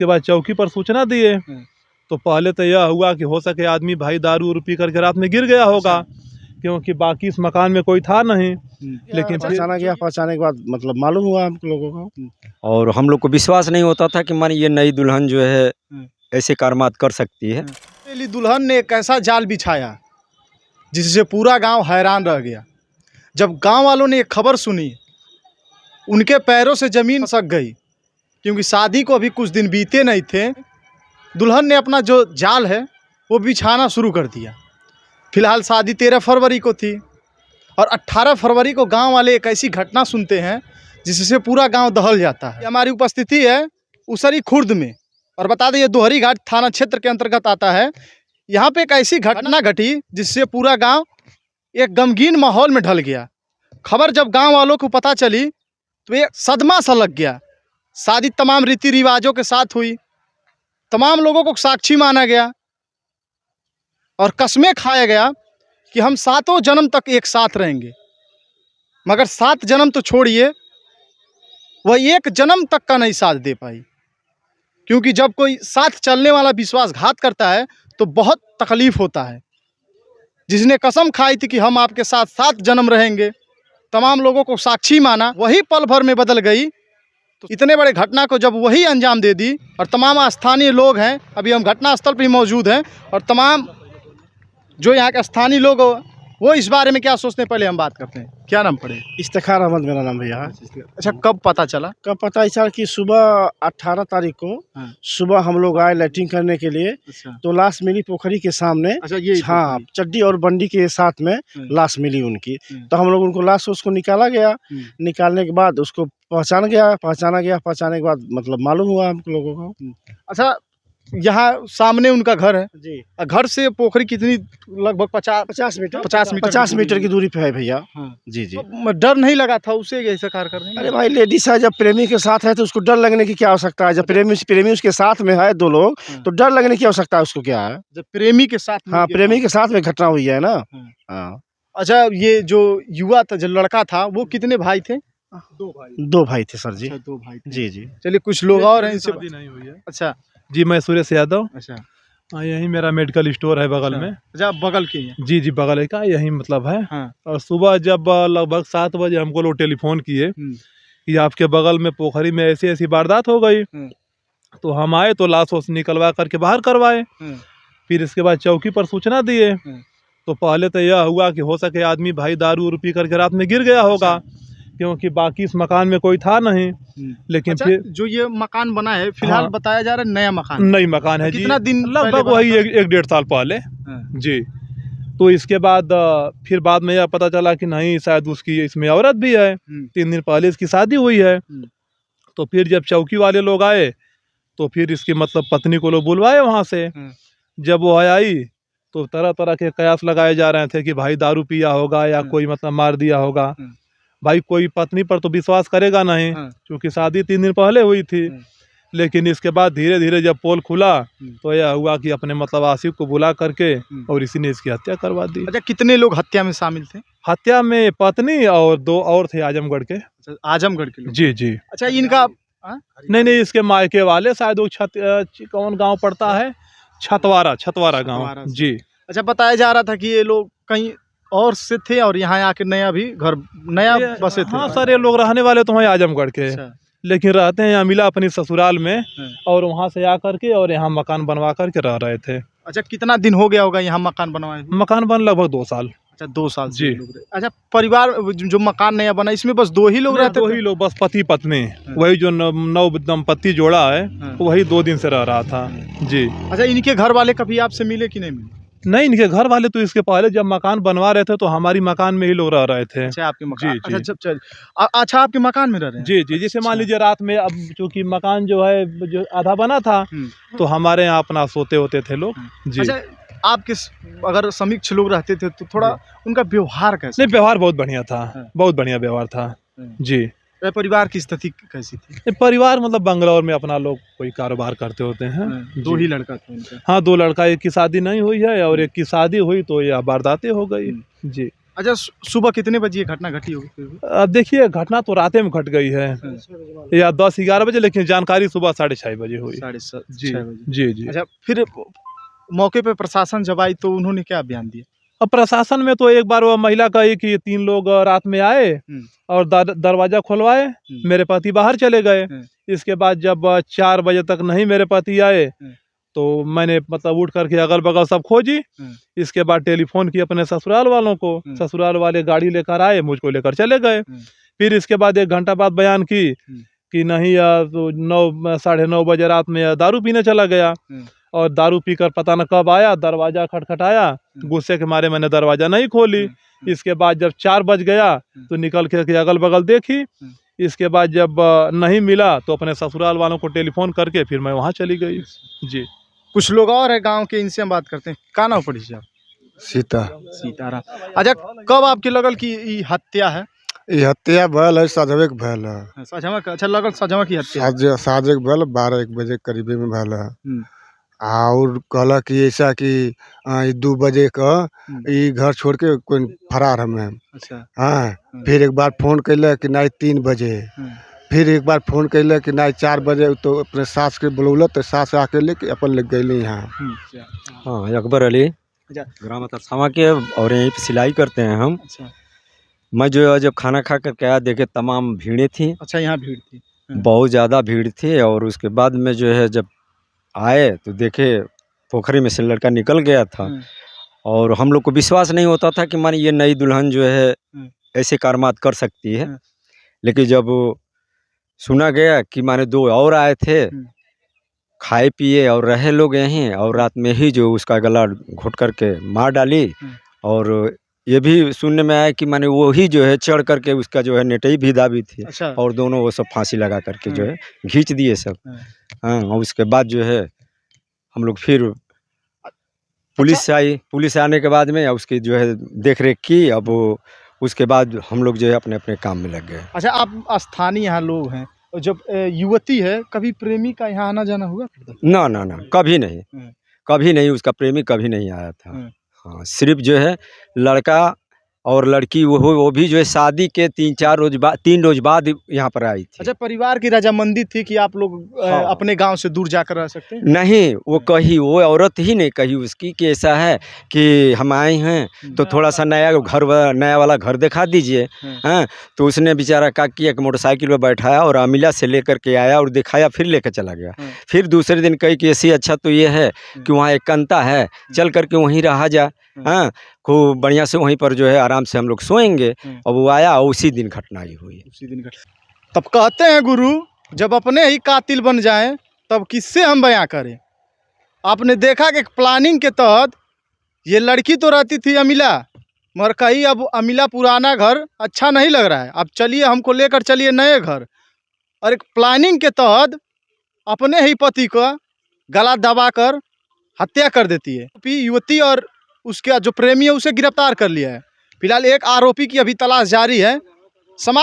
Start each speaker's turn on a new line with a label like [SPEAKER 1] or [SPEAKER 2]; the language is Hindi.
[SPEAKER 1] के बाद चौकी पर सूचना दिए तो पहले तो यह हुआ कि हो सके आदमी भाई दारू उरू पी करके रात में गिर गया होगा, क्योंकि बाकी इस मकान में कोई था नहीं। लेकिन
[SPEAKER 2] पहचाना गया, पहचाने के बाद मतलब मालूम हुआ हम लोगों को,
[SPEAKER 3] और हम लोग को विश्वास नहीं होता था कि मान ये नई दुल्हन जो है ऐसे कारमात कर सकती है।
[SPEAKER 4] पहली दुल्हन ने एक ऐसा जाल बिछाया जिससे पूरा गांव हैरान रह गया। जब गांव वालों ने एक खबर सुनी, उनके पैरों से ज़मीन खिसक गई, क्योंकि शादी को अभी कुछ दिन बीते नहीं थे। दुल्हन ने अपना जो जाल है वो बिछाना शुरू कर दिया। फिलहाल शादी 13 फरवरी को थी और 18 फरवरी को गांव वाले एक ऐसी घटना सुनते हैं जिससे पूरा गांव दहल जाता है। हमारी उपस्थिति है उसरी खुर्द में, और बता दें ये दोहरी घाट थाना क्षेत्र के अंतर्गत आता है। यहाँ पे एक ऐसी घटना घटी जिससे पूरा गांव एक गमगीन माहौल में ढल गया। खबर जब गांव वालों को पता चली तो एक सदमा सा लग गया। शादी तमाम रीति रिवाजों के साथ हुई, तमाम लोगों को साक्षी माना गया और कसमें खाया गया कि हम 7 जन्म तक एक साथ रहेंगे। मगर 7 जन्म तो छोड़िए, वह 1 जन्म तक का नहीं साथ दे पाई, क्योंकि जब कोई साथ चलने वाला विश्वासघात करता है तो बहुत तकलीफ होता है। जिसने कसम खाई थी कि हम आपके साथ 7 जन्म रहेंगे, तमाम लोगों को साक्षी माना, वही पल भर में बदल गई। तो इतने बड़े घटना को जब वही अंजाम दे दी, और तमाम स्थानीय लोग हैं, अभी हम घटनास्थल पर ही मौजूद हैं, और तमाम जो यहाँ के स्थानीय लोग वो इस बारे में क्या सोचते हैं, पहले हम बात करते हैं। क्या नाम पड़े?
[SPEAKER 2] इफ्तिखार अहमद मेरा नाम भैया।
[SPEAKER 4] अच्छा, कब पता चला?
[SPEAKER 2] कब पता चला कि सुबह 18 तारीख को सुबह हम लोग आए लैट्रिन करने के लिए। तो लाश मिली पोखरी के सामने।
[SPEAKER 4] अच्छा, ये
[SPEAKER 2] हाँ, चड्डी और बंडी के साथ में लाश मिली उनकी। तो हम लोग उनको लाश उसको निकाला गया। निकालने के बाद उसको पहचाना गया। के बाद मतलब मालूम हुआ हम लोगों को।
[SPEAKER 4] अच्छा, यहाँ सामने उनका घर है
[SPEAKER 2] जी।
[SPEAKER 4] घर से पोखरी कितनी? लगभग 50
[SPEAKER 2] मीटर की दूरी पे है भैया। जी।
[SPEAKER 4] तो डर नहीं लगा था उसे ऐसा कार्य करने में?
[SPEAKER 2] अरे भाई, लेडीज है, जब प्रेमी के साथ है तो उसको डर लगने की क्या आवश्यकता है? जब प्रेमी उसके साथ में है 2 लोग, तो डर लगने की आवश्यकता है उसको क्या है?
[SPEAKER 4] जब प्रेमी के साथ,
[SPEAKER 2] हाँ, प्रेमी के साथ में घटना हुई है ना। हाँ।
[SPEAKER 4] अच्छा, ये जो युवा था, जो लड़का था, वो कितने भाई थे?
[SPEAKER 2] 2 भाई थे सर जी।
[SPEAKER 4] अच्छा, 2 भाई थे।
[SPEAKER 2] जी।
[SPEAKER 4] चलिए, कुछ लोग और हैं इनसे
[SPEAKER 1] नहीं हुई है।
[SPEAKER 4] अच्छा
[SPEAKER 1] जी, मैं सुरेश यादव।
[SPEAKER 4] अच्छा,
[SPEAKER 1] यही मेरा मेडिकल स्टोर है बगल में।
[SPEAKER 4] अच्छा, बगल के हैं?
[SPEAKER 1] जी, बगल का यही मतलब है।
[SPEAKER 4] हाँ।
[SPEAKER 1] और सुबह जब लगभग 7 बजे हमको लोग टेलीफोन किए कि आपके बगल में पोखरी में ऐसी ऐसी वारदात हो गई, तो हम आए तो लाश वाश निकलवा करके बाहर करवाए। फिर इसके बाद चौकी पर सूचना दिए तो पहले तो यह हुआ कि हो सके आदमी भाई दारू उरू पी करके रात में गिर गया होगा, क्योंकि बाकी इस मकान में कोई था नहीं। लेकिन
[SPEAKER 4] अच्छा,
[SPEAKER 1] फिर
[SPEAKER 4] जो ये मकान बना है फिलहाल,
[SPEAKER 1] हाँ,
[SPEAKER 4] बताया जा रहा है नया मकान,
[SPEAKER 1] नई मकान है जी।
[SPEAKER 4] कितना दिन?
[SPEAKER 1] लगभग वही 1-1.5 साल पहले। जी। तो इसके बाद फिर बाद में यह पता चला कि नहीं, शायद उसकी इसमें औरत भी है। 3 दिन पहले इसकी शादी हुई है। तो फिर जब चौकी वाले लोग आए तो फिर इसकी मतलब पत्नी को लोग बुलवाए वहाँ से। जब वो आई तो तरह तरह के कयास लगाए जा रहे थे कि भाई दारू पिया होगा या कोई मतलब मार दिया होगा। भाई कोई पत्नी पर तो विश्वास करेगा नहीं, क्योंकि शादी 3 दिन पहले हुई थी। लेकिन इसके बाद धीरे धीरे जब पोल खुला तो यह हुआ कि अपने मतलब आशिक को बुला करके और इसी ने इसकी हत्या करवा दी।
[SPEAKER 4] अच्छा, कितने लोग हत्या में शामिल थे?
[SPEAKER 1] हत्या में पत्नी और 2 और थे आजमगढ़ के।
[SPEAKER 4] अच्छा, आजमगढ़ के लोग।
[SPEAKER 1] जी।
[SPEAKER 4] अच्छा, इनका
[SPEAKER 1] नहीं, इसके मायके वाले शायद वो कौन गांव पड़ता है, छतवारा गांव। जी।
[SPEAKER 4] अच्छा, बताया जा रहा था कि ये लोग कहीं और से थे और यहाँ आके नया बसे थे।
[SPEAKER 1] हाँ सर, ये लोग रहने वाले तो हैं आजमगढ़ के।
[SPEAKER 4] अच्छा।
[SPEAKER 1] लेकिन रहते हैं यहाँ मिला अपनी ससुराल में, और वहाँ से आकर के और यहाँ मकान बनवा करके रह रहे थे।
[SPEAKER 4] अच्छा, कितना दिन हो गया होगा यहाँ मकान बनवाए?
[SPEAKER 1] मकान बन लगभग 2 साल।
[SPEAKER 4] अच्छा, 2 साल
[SPEAKER 1] जी।
[SPEAKER 4] अच्छा, परिवार जो मकान नया बना, इसमें बस 2 ही लोग रहते?
[SPEAKER 1] 2 ही लोग, बस पति पत्नी। वही जो नव दंपत्ति जोड़ा है, वही 2 दिन से रह रहा था। जी। अच्छा,
[SPEAKER 4] इनके घर वाले कभी आपसे मिले कि नहीं मिले?
[SPEAKER 1] नहीं, इनके घर वाले तो इसके पहले जब मकान बनवा रहे थे तो हमारी मकान में ही लोग रह रहे थे।
[SPEAKER 4] अच्छा, आपके मकान?
[SPEAKER 1] जी।
[SPEAKER 4] अच्छा, आपके मकान में रह रहे हैं?
[SPEAKER 1] जी। जैसे मान लीजिए रात में, अब चूंकि मकान जो है जो आधा बना था, तो हमारे यहाँ अपना सोते होते थे लोग। जी।
[SPEAKER 4] अच्छा, आपके अगर समीक्ष लोग रहते थे तो थोड़ा उनका व्यवहार कैसे?
[SPEAKER 1] नहीं, व्यवहार बहुत बढ़िया था, बहुत बढ़िया व्यवहार था। जी।
[SPEAKER 4] परिवार की स्थिति कैसी थी?
[SPEAKER 1] परिवार मतलब बंगलौर में अपना लोग कोई कारोबार करते होते हैं।
[SPEAKER 4] 2 ही लड़का था उनका?
[SPEAKER 1] हाँ, 2 लड़का, एक की शादी नहीं हुई है और एक की शादी हुई तो यह वारदातें हो गई। जी।
[SPEAKER 4] अच्छा, सुबह कितने बजे ये घटना घटी होगी फिर भी?
[SPEAKER 1] अब देखिए घटना तो रात में घट गई है या 10-11 बजे, लेकिन जानकारी सुबह 6:30 बजे हुई।
[SPEAKER 4] साढ़े
[SPEAKER 1] जी
[SPEAKER 4] 6 बजे।
[SPEAKER 1] जी जी।
[SPEAKER 4] अच्छा, फिर मौके पे प्रशासन जब आई तो उन्होंने क्या बयान दिया?
[SPEAKER 1] अब प्रशासन में तो एक बार वो महिला कही कि 3 लोग रात में आए और दरवाजा खुलवाए, मेरे पति बाहर चले गए। इसके बाद जब 4 बजे तक नहीं मेरे पति आए तो मैंने मतलब उठ करके अगल बगल सब खोजी। इसके बाद टेलीफोन की अपने ससुराल वालों को, ससुराल वाले गाड़ी लेकर आए, मुझको लेकर चले गए। फिर इसके बाद 1 घंटा बाद बयान की कि नहीं तो 9 साढ़े 9 बजे रात में दारू पीने चला गया और दारू पीकर पता न कब आया, दरवाजा खटखटाया, गुस्से के मारे मैंने दरवाजा नहीं खोली। इसके बाद जब 4 बज गया तो निकल के अगल बगल देखी। इसके बाद जब नहीं मिला तो अपने ससुराल वालों को टेलीफोन करके फिर मैं वहाँ चली गई। जी।
[SPEAKER 4] कुछ लोग और है गांव के, इनसे हम बात करते हैं। का नाम पड़ी साहब? सीताराम। अच्छा, कब आपके लगल कि ई हत्या है?
[SPEAKER 5] ये हत्या भल है, साझवे के भल है।
[SPEAKER 4] सजवा अच्छा लगल सजवा की हत्या।
[SPEAKER 5] साझे के भल 12-1 बजे करीबे में भल है। और कहला कि ऐसा कि 2 बजे का ई घर छोड़ के कोई फरार हमें।
[SPEAKER 4] अच्छा।
[SPEAKER 5] हाँ, फिर एक बार फोन कैले कि नहीं 3 बजे, फिर एक बार फोन कैले कि नहीं 4 बजे, तो अपने सास के बुलौल तो सास आके लेके अपन लग गई यहाँ।
[SPEAKER 3] हाँ, अकबर अली
[SPEAKER 4] अच्छा।
[SPEAKER 3] ग्राम तरसावा के, और यहीं पे सिलाई करते हैं हम।
[SPEAKER 4] अच्छा।
[SPEAKER 3] मैं जो है जब खाना खा कर आया देखे तमाम भीड़ें थी,
[SPEAKER 4] अच्छा, यहाँ भीड़ थी।
[SPEAKER 3] बहुत ज़्यादा भीड़ थी। और उसके बाद में जो है जब आए तो देखे पोखरी में से लड़का निकल गया था। और हम लोग को विश्वास नहीं होता था कि माने ये नई दुल्हन जो है ऐसे कारनामा कर सकती है। लेकिन जब सुना गया कि माने 2 और आए थे, खाए पिए और रहे लोग यहीं, और रात में ही जो उसका गला घोट करके मार डाली। और ये भी सुनने में आया कि माने वो ही जो है चढ़ करके उसका जो है नेटई भी दाबी थी।
[SPEAKER 4] अच्छा।
[SPEAKER 3] और दोनों वो सब फांसी लगा करके जो है खींच दिए सब। हाँ, और उसके बाद जो है हम लोग फिर पुलिस आई। पुलिस आने के बाद में उसकी जो है देख रेख की। अब वो उसके बाद हम लोग जो है अपने अपने काम में लग गए।
[SPEAKER 4] अच्छा, आप स्थानीय यहाँ लोग हैं, और जब युवती है, कभी प्रेमी का यहाँ आना जाना हुआ?
[SPEAKER 3] ना ना ना, कभी नहीं, कभी नहीं। उसका प्रेमी कभी नहीं आया था। हाँ, सिर्फ जो है लड़का और लड़की वो भी जो है शादी के 3 रोज बाद यहाँ पर आई थी।
[SPEAKER 4] अच्छा, परिवार की रजामंदी थी कि आप लोग
[SPEAKER 3] हाँ।
[SPEAKER 4] अपने गांव से दूर जाकर रह सकते हैं?
[SPEAKER 3] नहीं, वो औरत ही नहीं कही उसकी कि ऐसा है कि हम आए हैं तो थोड़ा सा नया वाला घर दिखा दीजिए। हाँ, तो उसने बेचारा क्या किया कि मोटरसाइकिल पर बैठाया और अमिला से लेकर के आया और दिखाया, फिर लेकर चला गया। फिर दूसरे दिन कही कि ऐसी अच्छा तो ये है कि वहाँ एक कंता है, चल करके वहीं रहा जा। हाँ, खूब बढ़िया से वहीं पर जो है आराम से हम लोग सोएंगे। और वो आया और उसी दिन घटना ही हुई।
[SPEAKER 4] उसी दिन का। तब कहते हैं गुरु, जब अपने ही कातिल बन जाएं तब किससे हम बयां करें। आपने देखा कि प्लानिंग के तहत ये लड़की तो रहती थी अमिला, मगर कहीं अब अमिला पुराना घर अच्छा नहीं लग रहा है, अब चलिए हमको लेकर चलिए नए घर। और एक प्लानिंग के तहत अपने ही पति का गला दबाकर हत्या कर देती है। युवती और उसका जो प्रेमी है उसे गिरफ्तार कर लिया है। फिलहाल एक आरोपी की अभी तलाश जारी है। समाज